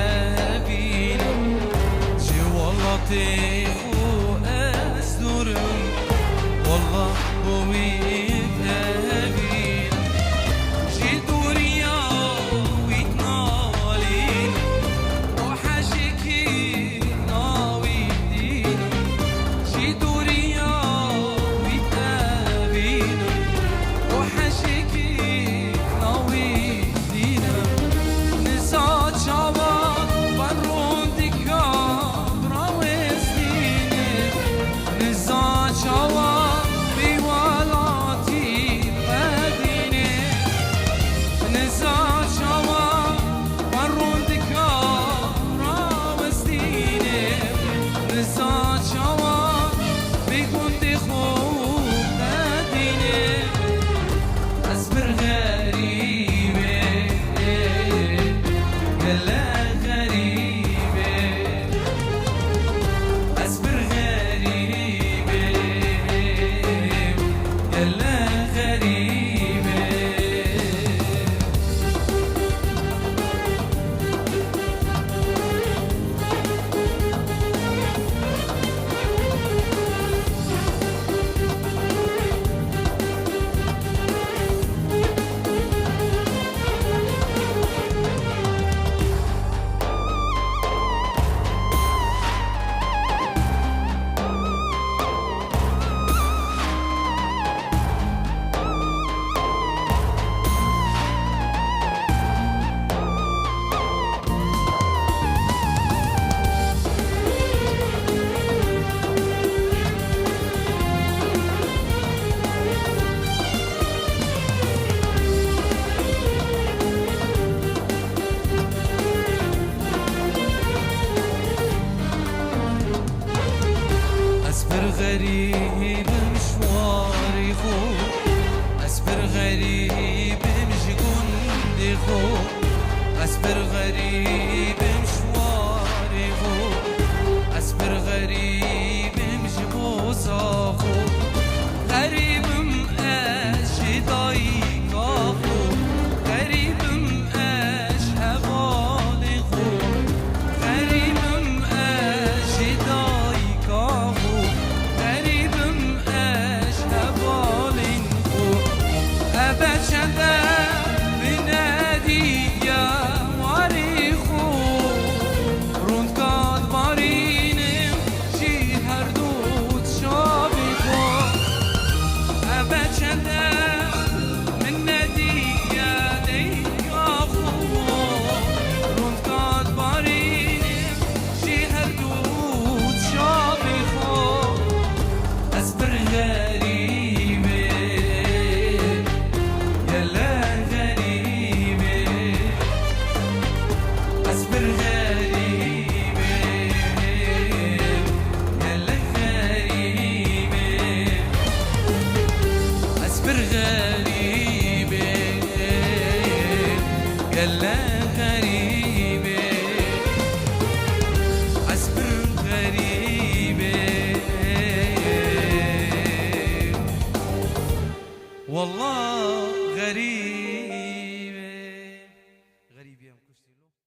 ويقابينا جي والله طيخو أزدرم والله ويقابينا جي دوريا ويتنالين وحاجكي ناوي دينا جي دوريا ويقابينا وحاجكي ناوي دينا نزاد شباب برون ديكاب راوزدينا نزاد شباب بيوالاتي قدينا نزاد شباب برون ديكاب راوزدينا نزاد شباب بيكون دخوب قدينا أصبر غريبة يلا غريبة أصبر غريبة يلا غريبة أصبر غريب مشواري خو أصبر غريب مش جندي خو أصبر غريب مشواري خو أصبر غريب مش بوسا خو غريب مقاش ضايقا خو غريب مقاش هبالي خو غريب مقاش ضايقا خو غريب مقاش هبالي خو أبد شدا بنادي يا واريخو روند كاد بارينم شي هردوت شابي خو أبد شدا من نادي يا ديخو روند كاد بارينم شي هردوت شابي خو أصبر غريبة يلا غريبة أصبر غريبة يلا غريبة أصبر غريبة يلا